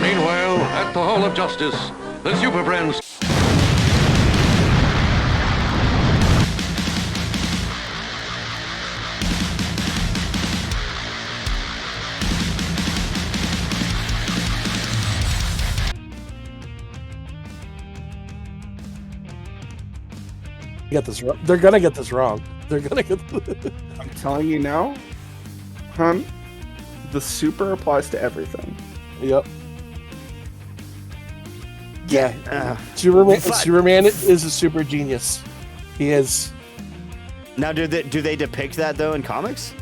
Meanwhile, at the Hall of Justice, the Super Friends. Get this wrong. They're gonna get this wrong. They're gonna get. I'm telling you now, hon. The super applies to everything. Yep. Yeah. Superman is a super genius. He is. Now, do they depict that though in comics?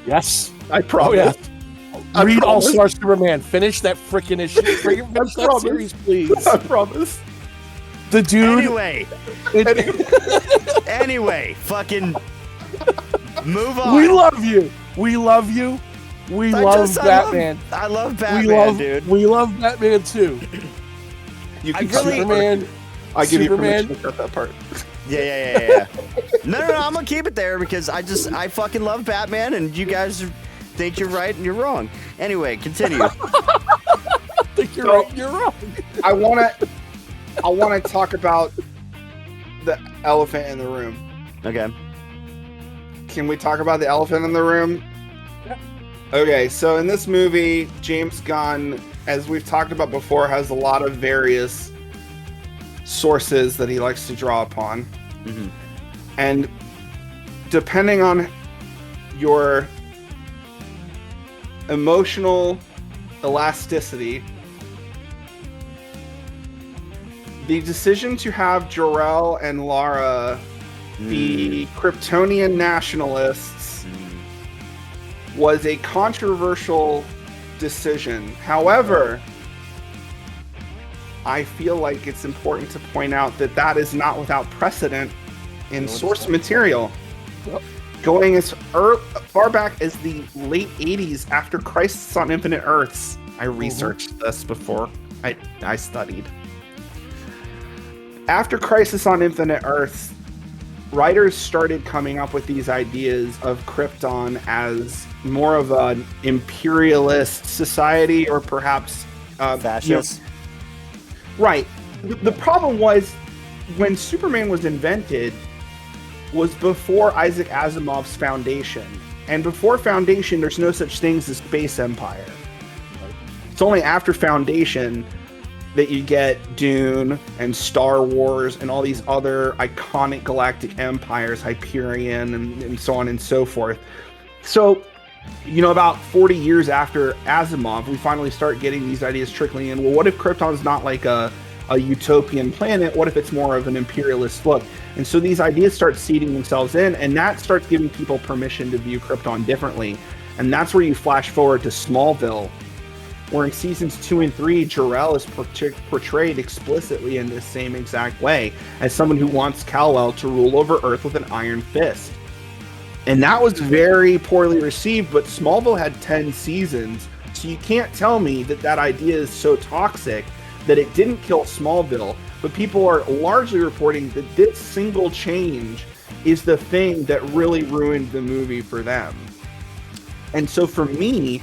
Yes. I promise. Oh, yeah. Read All-Star Superman. Finish that freaking issue. Finish that series, please. I promise. The dude. Anyway, fucking move on. We love you. We love you. We love Batman. I love Batman, dude. We love Batman too. You can Superman. I give you permission to cut that part. Yeah. No, I'm gonna keep it there because I fucking love Batman, and you guys think you're right and you're wrong. Anyway, continue. Think you're right and you're wrong. I want to talk about the elephant in the room. Okay. Can we talk about the elephant in the room? Yeah. Okay, so in this movie, James Gunn, as we've talked about before, has a lot of various sources that he likes to draw upon. Mm-hmm. And depending on your emotional elasticity, the decision to have Jor-El and Lara be Kryptonian nationalists was a controversial decision. However, I feel like it's important to point out that that is not without precedent in source material. Yep. Going as far back as the late 80s, after Crisis on Infinite Earths. I researched this before. I studied. After Crisis on Infinite Earths, writers started coming up with these ideas of Krypton as more of an imperialist society, or perhaps fascist. Right. The problem was, when Superman was invented, was before Isaac Asimov's Foundation. And before Foundation, there's no such things as Space Empire. It's only after Foundation that you get Dune and Star Wars and all these other iconic galactic empires, Hyperion and so on and so forth. So, about 40 years after Asimov, we finally start getting these ideas trickling in. Well, what if Krypton's not like a utopian planet? What if it's more of an imperialist look? And so these ideas start seeding themselves in, and that starts giving people permission to view Krypton differently. And that's where you flash forward to Smallville, where in seasons 2 and 3, Jor-El is portrayed explicitly in this same exact way, as someone who wants Kal-El to rule over Earth with an iron fist. And that was very poorly received, but Smallville had 10 seasons, so you can't tell me that that idea is so toxic that it didn't kill Smallville. But people are largely reporting that this single change is the thing that really ruined the movie for them. And so for me,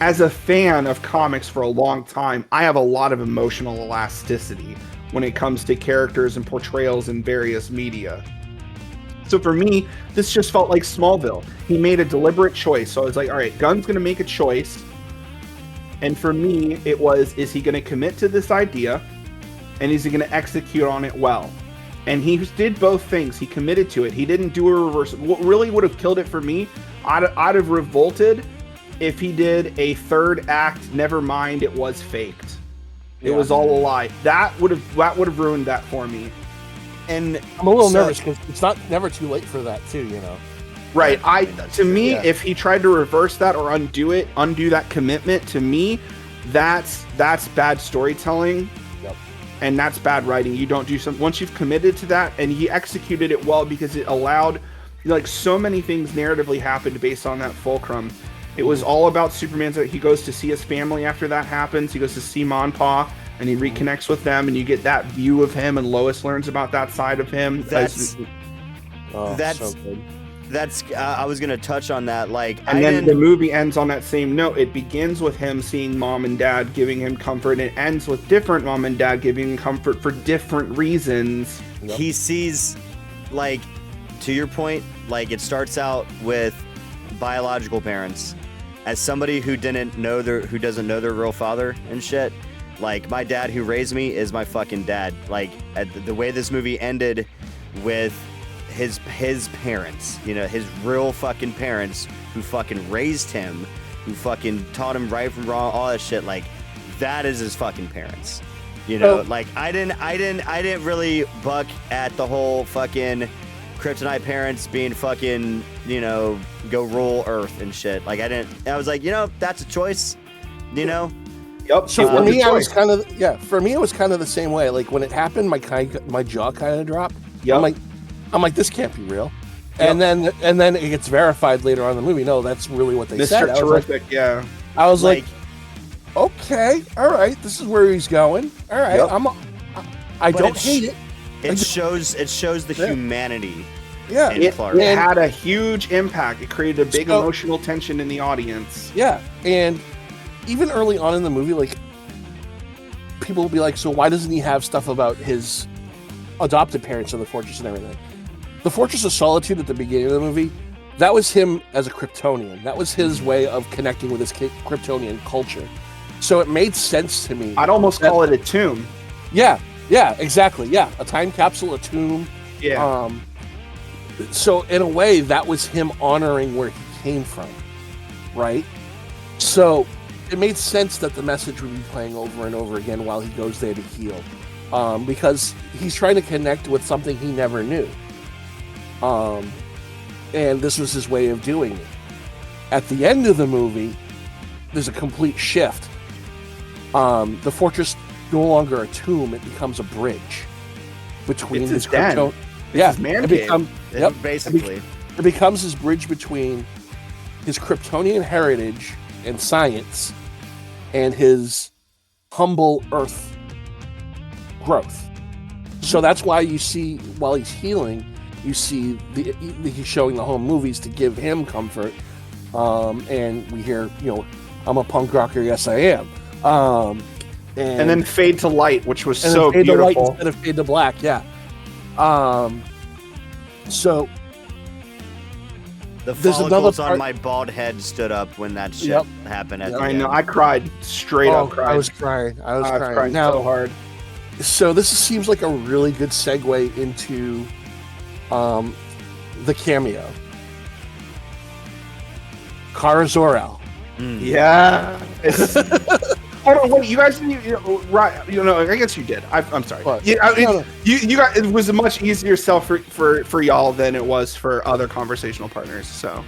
as a fan of comics for a long time, I have a lot of emotional elasticity when it comes to characters and portrayals in various media. So for me, this just felt like Smallville. He made a deliberate choice. So I was like, all right, Gunn's going to make a choice. And for me, it was, is he going to commit to this idea? And is he going to execute on it well? And he did both things. He committed to it. He didn't do a reverse. What really would have killed it for me, I'd have revolted if he did a third act, never mind, it was faked. It was all a lie. That would have ruined that for me. And I'm a little nervous because it's never too late for that too, Right. If he tried to reverse that or undo that commitment, to me, that's bad storytelling. Yep. And that's bad writing. You don't do something once you've committed to that, and he executed it well because it allowed, so many things narratively happened based on that fulcrum. It was all about Superman's. He goes to see his family after that happens. He goes to see Ma and Pa, and he reconnects with them, and you get that view of him, and Lois learns about that side of him. That's so good. that's I was gonna touch on that. Like, And then the movie ends on that same note. It begins with him seeing mom and dad giving him comfort, and it ends with different mom and dad giving him comfort for different reasons. he sees, like, to your point, like it starts out with biological parents. As somebody who doesn't know their real father and shit, like my dad who raised me is my fucking dad. Like the way this movie ended with his parents, you know, his real fucking parents who fucking raised him, who fucking taught him right from wrong, all that shit. Like that is his fucking parents. You know, like I didn't really buck at the whole fucking Kryptonite parents being fucking, you know, go rule Earth and shit. Like I was like, you know, that's a choice, you know? Yep. So for me, I was kind of for me, it was kind of the same way. Like when it happened, my jaw kind of dropped. Yep. I'm like, this can't be real. Yep. And then it gets verified later on in the movie. No, that's really what they said. Mr. Terrific, yeah. I was like, okay, all right, this is where he's going. All right, yep. I don't hate it. It shows the humanity. Yeah, it had a huge impact. It created a big emotional tension in the audience. Yeah, and even early on in the movie, like people will be like, "So why doesn't he have stuff about his adopted parents in the Fortress and everything?" The Fortress of Solitude at the beginning of the movie, that was him as a Kryptonian. That was his way of connecting with his Kryptonian culture. So it made sense to me. I'd almost call it a tomb. Yeah, exactly. Yeah, a time capsule, a tomb. Yeah. So in a way, that was him honoring where he came from, right? So it made sense that the message would be playing over and over again while he goes there to heal, because he's trying to connect with something he never knew. And this was his way of doing it. At the end of the movie, there's a complete shift. The fortress no longer a tomb; it becomes a bridge between his Krypton. Yeah, basically, it becomes his bridge between his Kryptonian heritage and science and his humble Earth growth. So that's why you see, while he's healing, you see he's showing the home movies to give him comfort, and we hear, you know, I'm a punk rocker, yes I am. And then fade to light, which was so beautiful. To light instead of fade to black, yeah. So the follicles on my bald head stood up when that shit happened. I know. I cried straight up. I was crying. I was crying now, so hard. So this seems like a really good segue into the cameo. Kara Zor-El. Yeah. Hold on, wait. You guys, right? You know, I guess you did. I'm sorry. You got. It was a much easier sell for y'all than it was for other conversational partners. So,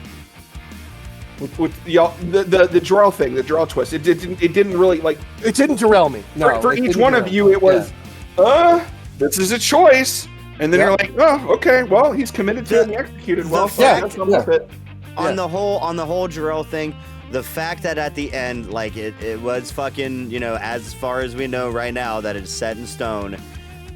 with y'all, the Jor-El thing, the Jor-El twist, it didn't really like. It didn't derail me. No, for each one of you, it was, this is a choice, and then you're like, oh, okay, well, he's committed to it and he executed well. So that's with it. On the whole Jor-El thing. The fact that at the end, like, it was fucking, you know, as far as we know right now, that it's set in stone,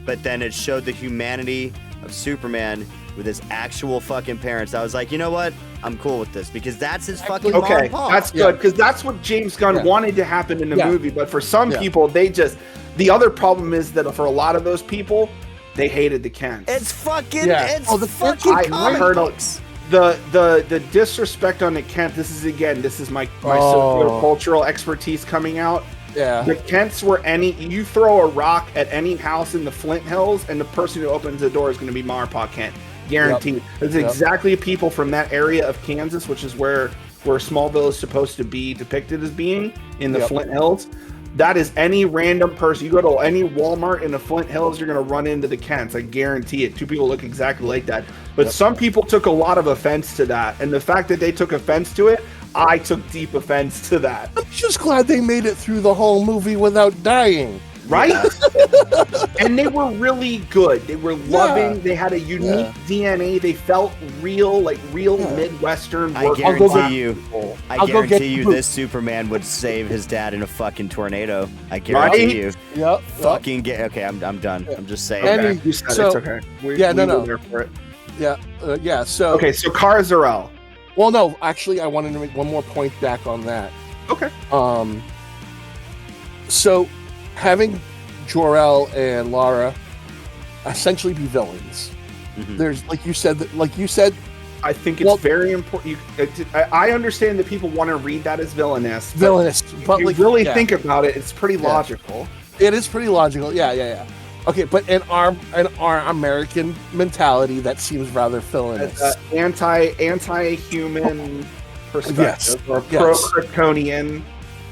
but then it showed the humanity of Superman with his actual fucking parents. I was like, you know what? I'm cool with this, because that's his fucking mom and pop. That's good, because that's what James Gunn wanted to happen in the movie, but for some people, the other problem is that for a lot of those people, they hated the Kents. It's fucking, fucking comic books. The disrespect on the Kent. This is my socio-cultural expertise coming out. Yeah. The Kents were you throw a rock at any house in the Flint Hills, and the person who opens the door is going to be Ma or Pa Kent, guaranteed. It's exactly people from that area of Kansas, which is where Smallville is supposed to be depicted as being in the Flint Hills. That is any random person. You go to any Walmart in the Flint Hills, you're going to run into the Kents. I guarantee it. Two people look exactly like that. But some people took a lot of offense to that. And the fact that they took offense to it, I took deep offense to that. I'm just glad they made it through the whole movie without dying. Right? And they were really good. They were loving. They had a unique DNA. They felt real, like real Midwestern. I guarantee you, this Superman would save his dad in a fucking tornado. I guarantee you. Yep. Fucking get. Okay, I'm done. I'm just saying. Okay. You said it's okay. No. There for it. Yeah. So Okay, so Kara Zor-El. well, no, actually, I wanted to make one more point back on that. Okay. So having Jor-El and Lara essentially be villains. Mhm. There's like you said, I think it's very important. I understand that people want to read that as villainous. but If you really think about it, it's pretty logical. It is pretty logical. Yeah. Okay, but in our American mentality, that seems rather villainous. Anti-human perspective or pro-Kryptonian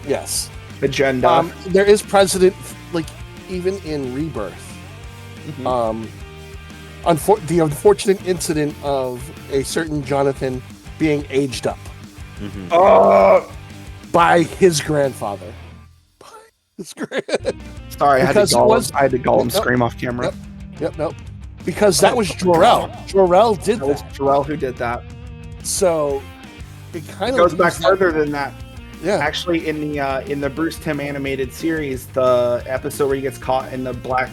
Yes. agenda. There is precedent, like even in Rebirth. Mhm. The unfortunate incident of a certain Jonathan being aged up by his grandfather. Sorry, I had to call him Nope. scream off camera. Yep. Because that was Jor-El. Jor-El did That was that. Jor-El who did that. So it kind of Goes back further than that. Yeah. Actually, in the Bruce Timm animated series, the episode where he gets caught in the Black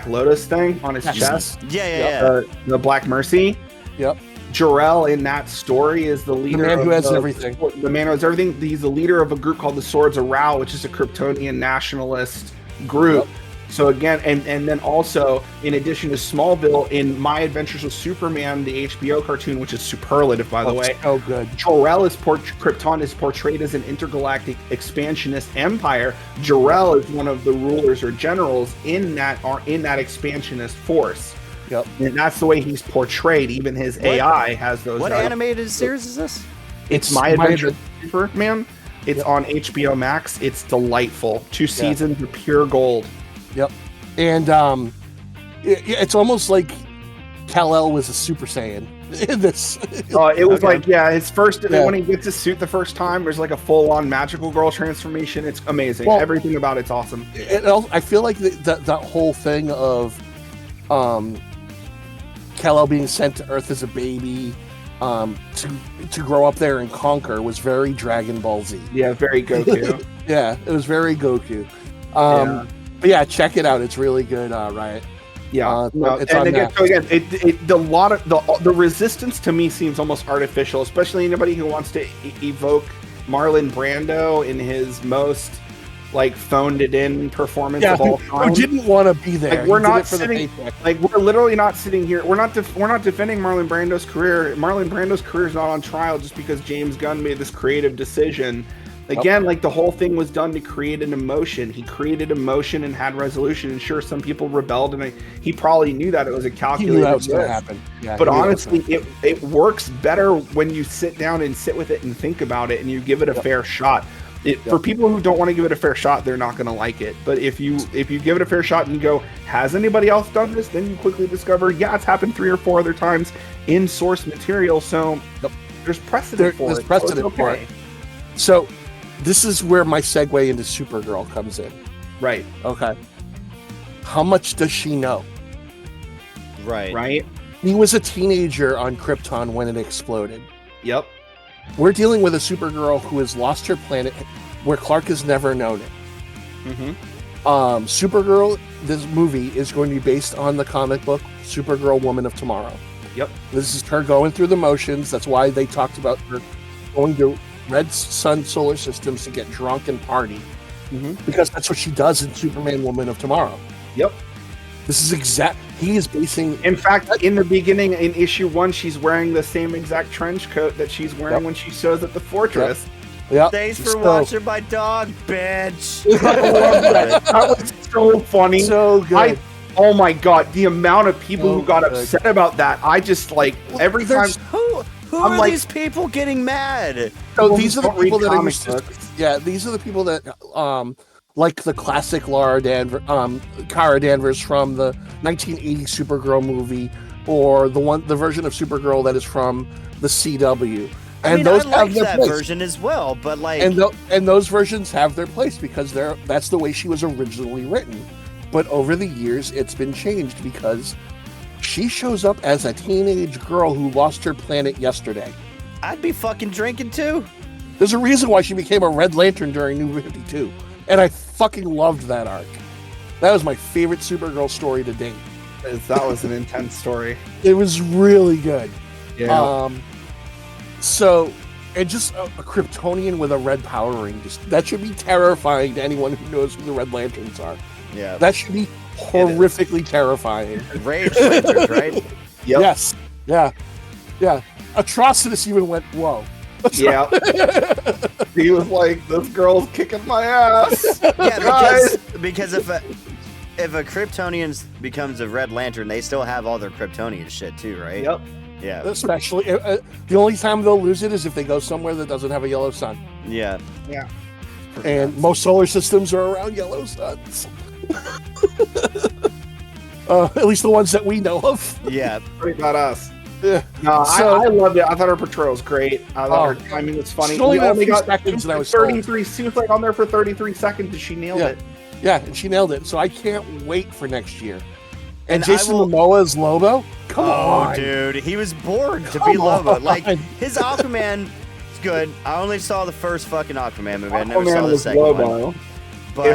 Lotus thing on his chest, Yeah. the Black Mercy. Yep. Jor-El in that story is the leader. man who has everything. The man who has everything. He's the leader of a group called the Swords of Ra, which is a Kryptonian nationalist group. Yep. So again, and then also, in addition to Smallville, in My Adventures with Superman, the HBO cartoon, which is superlative, by the way. Oh, good. Jor-El Krypton is portrayed as an intergalactic expansionist empire. Jor-El is one of the rulers or generals in that expansionist force. Yep. And that's the way he's portrayed. Even his AI has those. What animated series is this? It's My Adventure with Superman. It's on HBO Max. It's delightful. 2 seasons of pure gold. Yep. And it's almost like Kal-El was a Super Saiyan in this. It was like, his first, when he gets his suit the first time, there's like a full-on magical girl transformation. It's amazing. Well, everything about it's awesome. I feel like that whole thing of Kal-El being sent to Earth as a baby to grow up there and conquer was very Dragon Ball Z. Yeah, very Goku. Yeah, it was very Goku. But yeah, check it out. It's really good, Riot. Yeah, it's on again, so again, the resistance to me seems almost artificial, especially anybody who wants to evoke Marlon Brando in his most like phoned it in performance of all time. Who didn't want to be there? Like we're literally not sitting here. We're not defending Marlon Brando's career. Marlon Brando's career is not on trial just because James Gunn made this creative decision. Again, like the whole thing was done to create an emotion. He created emotion and had resolution. And sure, some people rebelled, and he probably knew that it was a calculated. He knew that was going to happen. Yeah, but honestly, it works better when you sit down and sit with it and think about it, and you give it a fair shot. For people who don't want to give it a fair shot, they're not going to like it. But if you give it a fair shot and you go, has anybody else done this? Then you quickly discover, it's happened 3 or 4 other times in source material. So there's precedent for it. There's precedent for it. So this is where my segue into Supergirl comes in. Right. Okay. How much does she know? Right. He was a teenager on Krypton when it exploded. Yep. We're dealing with a Supergirl who has lost her planet, where Clark has never known it. Mm-hmm. Supergirl, this movie is going to be based on the comic book Supergirl Woman of Tomorrow. Yep. This is her going through the motions. That's why they talked about her going to red sun solar systems to get drunk and party. Mm-hmm. Because that's what she does in Superman Woman of Tomorrow. Yep. This is he is basing... In fact, in the beginning, in issue 1, she's wearing the same exact trench coat that she's wearing when she shows at the fortress. Yep. Thanks for watching my dog, bitch. That was so funny. So good. Oh my god, the amount of people who got upset about that. I just every time. Who are these people getting mad? So these are the people that are used to. Yeah, these are the people that like the classic Kara Danvers from the 1980 Supergirl movie, or the version of Supergirl that is from the CW. And those I like that version as well, but and those versions have their place because that's the way she was originally written. But over the years, it's been changed because she shows up as a teenage girl who lost her planet yesterday. I'd be fucking drinking too. There's a reason why she became a Red Lantern during New 52, and I fucking loved that arc. That was my favorite Supergirl story to date. That was an intense story. It was really good. Yeah. So, and just a Kryptonian with a red power ring, that should be terrifying to anyone who knows who the Red Lanterns are. Yeah. That should be horrifically terrifying. Rage Lanterns, right? Yep. Yes. Yeah. Yeah. Atrocitus even went, whoa. Yeah. He was like, "This girl's kicking my ass." Yeah, because if a Kryptonian becomes a Red Lantern, they still have all their Kryptonian shit too, right? Yep. Yeah. Especially, the only time they'll lose it is if they go somewhere that doesn't have a yellow sun. Yeah. Yeah. And most solar systems are around yellow suns. At least the ones that we know of. Yeah. Pretty badass. Yeah. No, So- I loved it. I thought her portrayal was great. I thought her timing was funny. She only We had a only few got seconds and I was sold. 33. She was like on there for 33 seconds, and she nailed it. Yeah, and she nailed it. So I can't wait for next year. And And Jason I will- Momoa as Lobo? Come Oh, on. dude, he was born to Come be Lobo. on. Like his Aquaman is good. I only saw the first fucking Aquaman movie. I never saw Aquaman the was second one. Lobo. But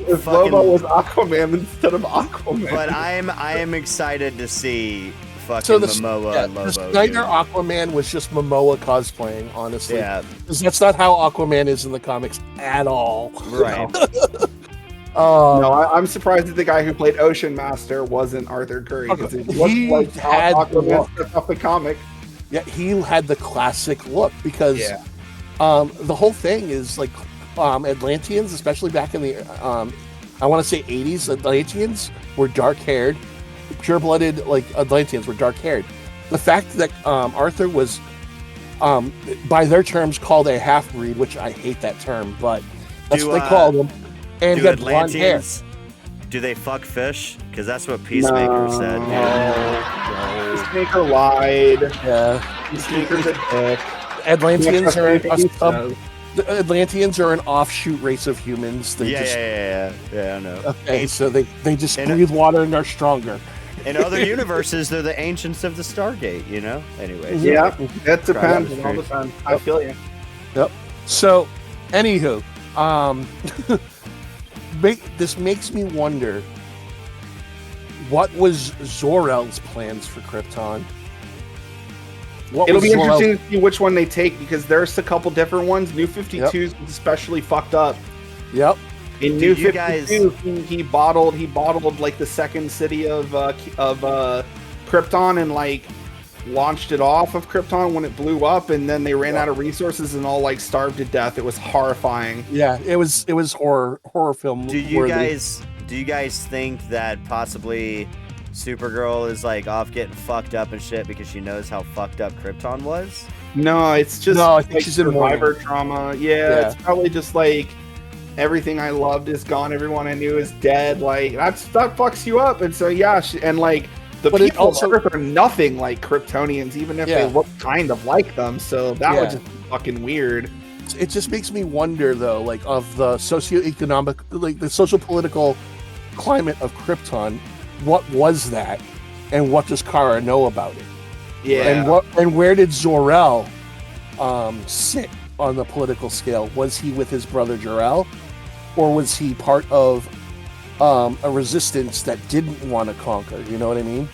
If fucking- Lobo was Aquaman instead of Aquaman. But I am excited to see fucking So Momoa and the Lobo. Snyder dude. Aquaman was just Momoa cosplaying, honestly. Yeah, 'Cause that's not how Aquaman is in the comics at all. right. No, I'm surprised that the guy who played Ocean Master wasn't Arthur Curry, because it looked He like had the Aquaman look. stuff off the comic. Yeah, he had the classic look because Yeah. the whole thing is like Atlanteans, especially back in the I want to say 80s, Atlanteans were dark-haired, pure-blooded like Atlanteans were dark-haired. The fact that Arthur was by their terms called a half-breed, which I hate that term, but that's what they called him, and Do got blonde hair. Atlanteans? Do they fuck fish? Because that's what Peacemaker said. Peacemaker lied. Yeah, Peacemaker's a dick. Atlanteans are Anything he says. the Atlanteans are an offshoot race of humans. They Yeah, just, yeah, I know. Okay, so they just And- breathe water and are stronger. In other universes, they're the ancients of the Stargate, you know? Anyway. Yeah, that depends. Right. It all depends. I feel you. Yep. So, anywho, this makes me wonder, what was Zor-El's plans for Krypton? What It'll was be Zor-El- interesting to see which one they take, because there's a couple different ones. New 52's especially fucked up. Yep. In Did New you 52, he bottled like the second city of Krypton, and like launched it off of Krypton when it blew up, and then they ran out of resources and all like starved to death. It was horrifying. Yeah, it was horror film. Do you worthy. guys think that possibly Supergirl is like off getting fucked up and shit because she knows how fucked up Krypton was? No, it's just No, I think like she's in survivor trauma. Yeah, it's probably just like everything I loved is gone. Everyone I knew is dead. Like that fucks you up. And so yeah, and like the But it people also- on Earth are nothing like Kryptonians, even if Yeah. they look kind of like them. So that Yeah. was just fucking weird. It just makes me wonder, though, like of the socioeconomic, like the social political climate of Krypton. What was that, and what does Kara know about it? Yeah. And where did Zor-El sit on the political scale? Was he with his brother Jor-El, or was he part of a resistance that didn't want to conquer? You know what I mean?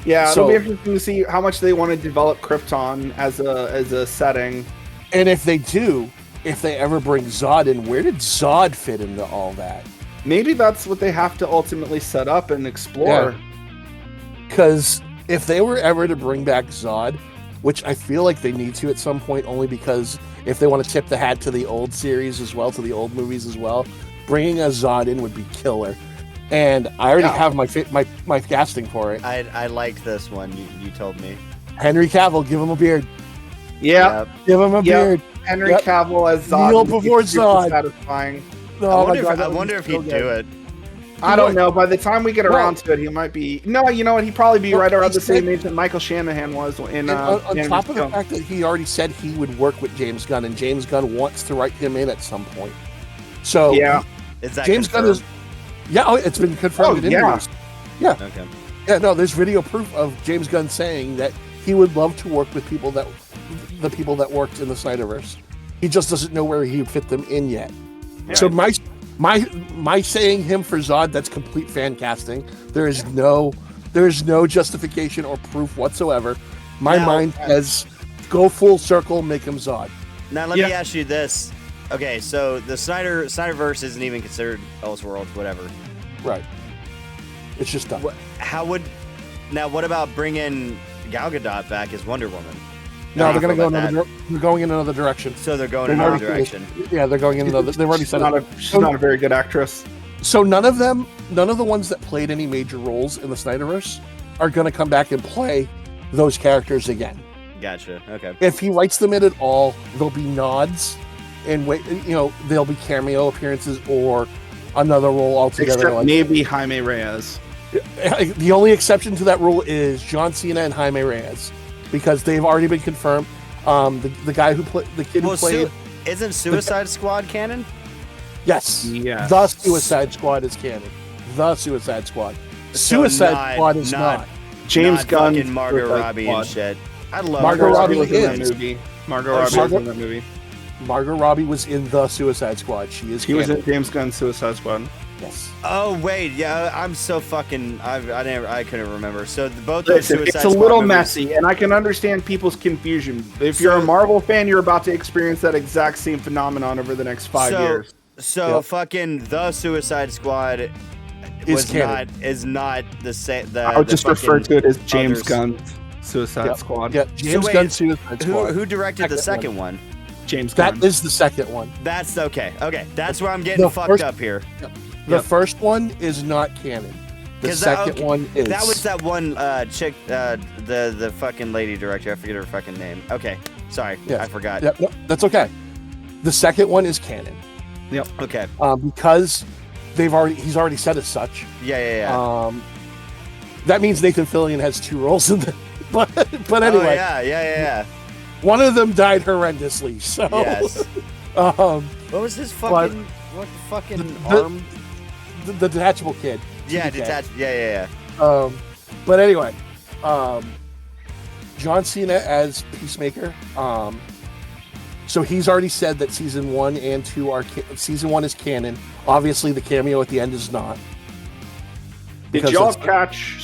Yeah, So- it'll be interesting to see how much they want to develop Krypton as a setting. And if they do, if they ever bring Zod in, where did Zod fit into all that? Maybe that's what they have to ultimately set up and explore. Because if they were ever to bring back Zod, which I feel like they need to at some point, only because if they want to tip the hat to the old series as well, to the old movies as well, bringing a Zod in would be killer. And I already have my casting for it. I like this one. You told me. Henry Cavill, give him a beard. Yeah, Yep. Give him a Yep. beard. Henry Yep. Cavill as Zod. Kneel would be before super Zod. Satisfying. Oh I that would wonder be if so he'd good. do it. I don't know. By the time we get around to it, he might be. No, you know what? He'd probably be Well, right around he the same said- age that Michael Shanahan was in. And on James top of the Gunn. fact that he already said he would work with James Gunn, and James Gunn wants to write him in at some point. So Yeah. Is that James Gunn confirmed? it's been confirmed in yeah. interviews. Okay. Yeah, no, there's video proof of James Gunn saying that he would love to work with the people that worked in the Snyderverse. He just doesn't know where he would fit them in yet. So my saying him for Zod, that's complete fan casting. There's no There's no justification or proof whatsoever. My Now- mind says, go full circle, make him Zod. Now let me ask you this. Okay, so the Snyderverse isn't even considered Elseworlds, whatever. Right. It's just done. What about bringing Gal Gadot back as Wonder Woman? No, they're going to go that. they're going in another direction. So they're going in another direction. Yeah, they're going in another. They've already said She's not a very good actress. So none of the ones that played any major roles in the Snyderverse are going to come back and play those characters again. Gotcha. Okay. If he writes them in at all, there'll be nods, and there'll be cameo appearances or another role altogether. Except maybe Jaime Reyes. The only exception to that rule is John Cena and Jaime Reyes, because they've already been confirmed. The guy who played the kid who played isn't Suicide Squad canon? Yes. Yes. The Suicide Squad is canon. The Suicide Squad. Suicide Squad is not. James Gunn, fucking Margot Robbie and shit. I love Margot Robbie was in that is. movie. Margot Robbie was in that movie. Margot Robbie was in the Suicide Squad. She is. He was in James Gunn's Suicide Squad. Yes. Oh wait, yeah, I'm so fucking. I couldn't remember. So both Listen, the Suicide it's a Squad little movies- messy, and I can understand people's confusion. If you're a Marvel fan, you're about to experience that exact same phenomenon over the next 5 years. So Yep. fucking the Suicide Squad is not the same. I would just refer to it as James others. Gunn's Suicide Squad. Yeah, James wait, Gunn's Suicide Squad. Who directed the second one? James Gunn. That is the second one. That's okay. Okay, that's where I'm getting The fucked first- up here. The first one is not canon. The 'Cause second one is. That was that one chick, the fucking lady director. I forget her fucking name. Okay, sorry, Yes. I forgot. Yep, no, that's okay. The second one is canon Okay. because he's already said as such. Yeah. That means Nathan Fillion has two roles in the. But Oh, anyway, yeah. one of them died horrendously. So Yes. what What was his fucking what the fucking the- arm? the detachable kid. Yeah, TDK. detached. Yeah. But anyway, John Cena as Peacemaker. So he's already said that season 1 and 2 are season 1 is canon. Obviously, the cameo at the end is not. Did Because y'all it's- catch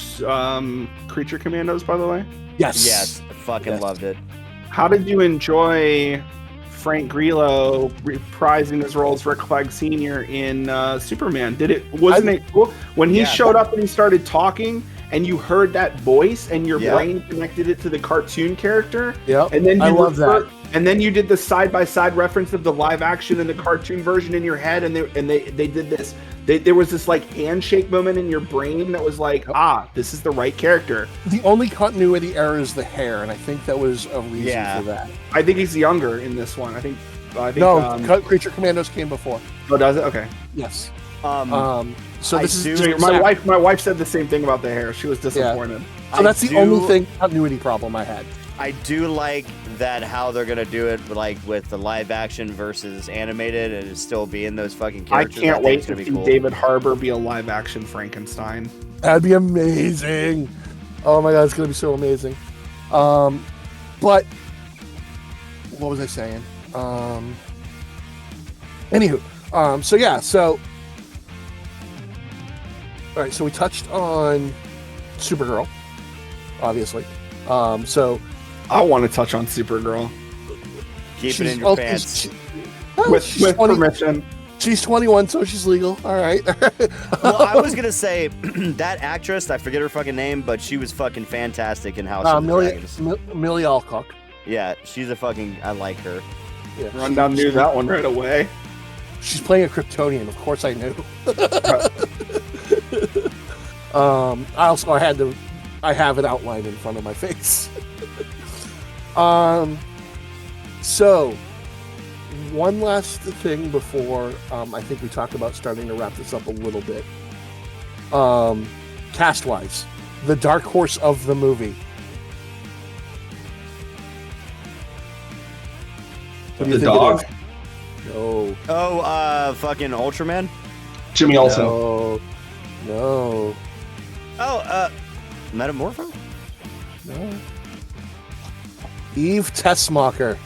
Creature Commandos, by the way? Yes. Yes, I fucking Yes. loved it. How did you enjoy Frank Grillo reprising his role as Rick Flag Sr. in Superman? Wasn't it cool when he Yeah. showed up and he started talking and you heard that voice and your Yeah. brain connected it to the cartoon character? Yep. And then I love that. And then you did the side-by-side reference of the live action and the cartoon version in your head, and they did this. There was this like handshake moment in your brain that was like, this is the right character. The only continuity error is the hair, and I think that was a reason Yeah. for that. I think he's younger in this one. I think No, Creature Commandos came before. Oh, does it? Okay. Yes. Um, So I this is do- just My exact- wife said the same thing about the hair. She was disappointed. So that's the do- only continuity problem I had. I do like that how they're gonna do it, like with the live action versus animated, and it still being those fucking I characters. can't think wait it's to gonna see be cool. David Harbour be a live action Frankenstein. That'd be amazing. Oh my god, it's gonna be so amazing. But what was I saying? Anywho, so all right, so we touched on Supergirl, obviously. So I want to touch on Supergirl Keep it in your well, pants. with she's 20 permission. She's 21, so she's legal. All right. Well, I was gonna say that actress, I forget her fucking name, but she was fucking fantastic in House of the Dragons. Millie Alcock. Yeah, she's a fucking. I like her. Yeah, Rundown knew that one right away. she's playing a Kryptonian. Of course, I knew. I have it outlined in front of my face. So one last thing before I think we talk about starting to wrap this up a little bit. Cast wise, the dark horse of the movie. What do you The think it dog? is? No. Oh, fucking Ultraman. Jimmy Olsen. No. Oh, Metamorpho. No. Eve Tessmacher.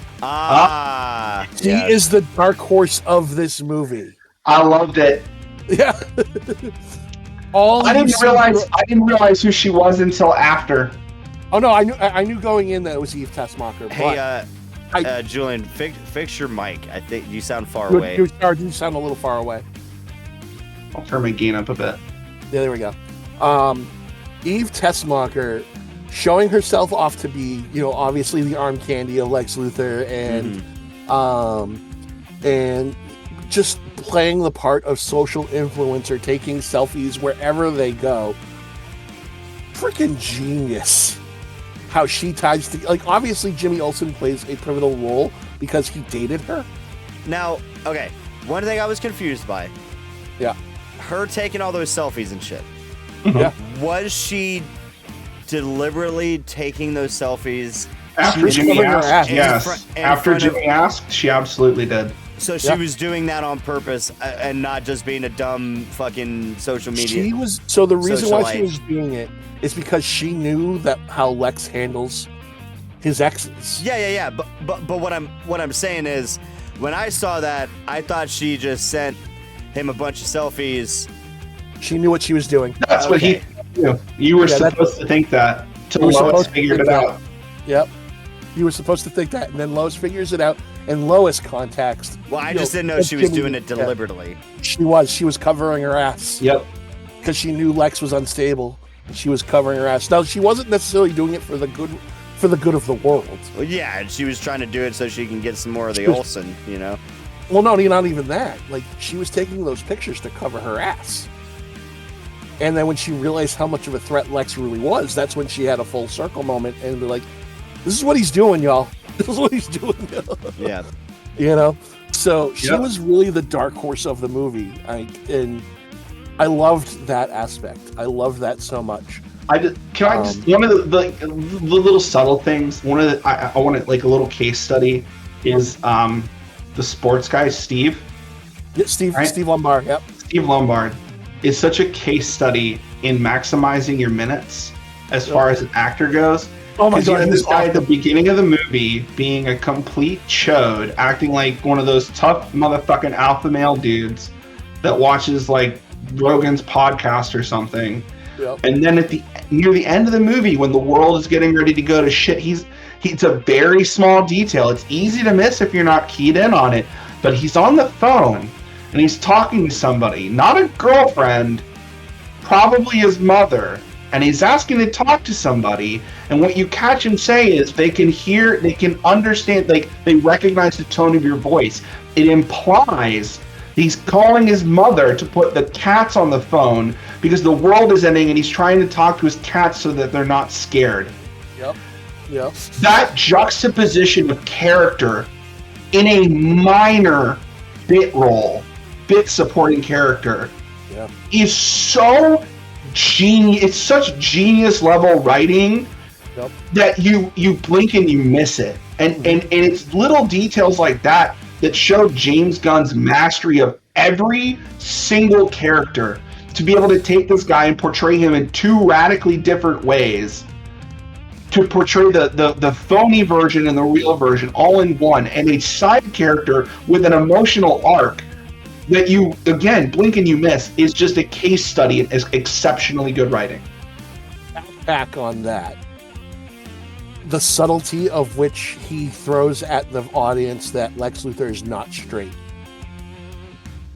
She yes. is the dark horse of this movie. I loved it. Yeah. All I you didn't see realize through- I didn't realize who she was until after. Oh no, I knew going in that it was Eve Tessmacher. Hey, I- Julian, fix your mic. I think you sound far but away. you sound a little far away. I'll turn my gain up a bit. Yeah, there we go. Eve Tessmacher showing herself off to be, obviously the arm candy of Lex Luthor, and just playing the part of social influencer, taking selfies wherever they go. Freaking genius. How she ties to, obviously Jimmy Olsen plays a pivotal role because he dated her. Now, okay, one thing I was confused by. Yeah. Her taking all those selfies and shit. Yeah. Was she deliberately taking those selfies? After was Jimmy covering her asked, ass. yes. In After front of- Jimmy asked, she absolutely did. So she was doing that on purpose and not just being a dumb fucking social media. She was, so the reason why she socialite. was doing it is because she knew that how Lex handles his exes. Yeah. But what I'm saying is, when I saw that, I thought she just sent him a bunch of selfies. She knew what she was doing. That's what he knew. You were supposed to think that till You were Lois supposed to figured think it that. out. Yep. You were supposed to think that, and then Lois figures it out, and Lois contacts. Well, I just didn't know she was doing it deliberately. She was covering her ass. Yep. Because she knew Lex was unstable. She was covering her ass. Now, she wasn't necessarily doing it for the good of the world. Well, yeah, and she was trying to do it so she can get some more of the Olsen, Well, no, not even that. She was taking those pictures to cover her ass. And then when she realized how much of a threat Lex really was, that's when she had a full circle moment and be like, this is what he's doing, y'all. This is what he's doing. Yeah. So she was really the dark horse of the movie. And I loved that aspect. I loved that so much. One of the little subtle things. One of the I wanted like a little case study is the sports guy Steve. Yeah, Steve Right? Lombard. Yep. Steve Lombard is such a case study in maximizing your minutes as far as an actor goes. Oh my Because you god, have this he's guy at the awesome. beginning of the movie being a complete chode, acting like one of those tough motherfucking alpha male dudes that watches like Rogan's podcast or something. Yep. And then near the end of the movie, when the world is getting ready to go to shit, it's a very small detail. It's easy to miss if you're not keyed in on it. But he's on the phone and he's talking to somebody, not a girlfriend, probably his mother, and he's asking to talk to somebody. And what you catch him say is they can hear, they can understand, they recognize the tone of your voice. It implies he's calling his mother to put the cats on the phone because the world is ending and he's trying to talk to his cats so that they're not scared. Yep. That juxtaposition of character in a minor bit supporting character Yep. is so genius. It's such genius level writing Yep. that you blink and you miss it. And it's little details like that show James Gunn's mastery of every single character, to be able to take this guy and portray him in two radically different ways, to portray the phony version and the real version all in one, and a side character with an emotional arc that you, again, blink and you miss, is just a case study and is exceptionally good writing. Back on that, the subtlety of which he throws at the audience that Lex Luthor is not straight.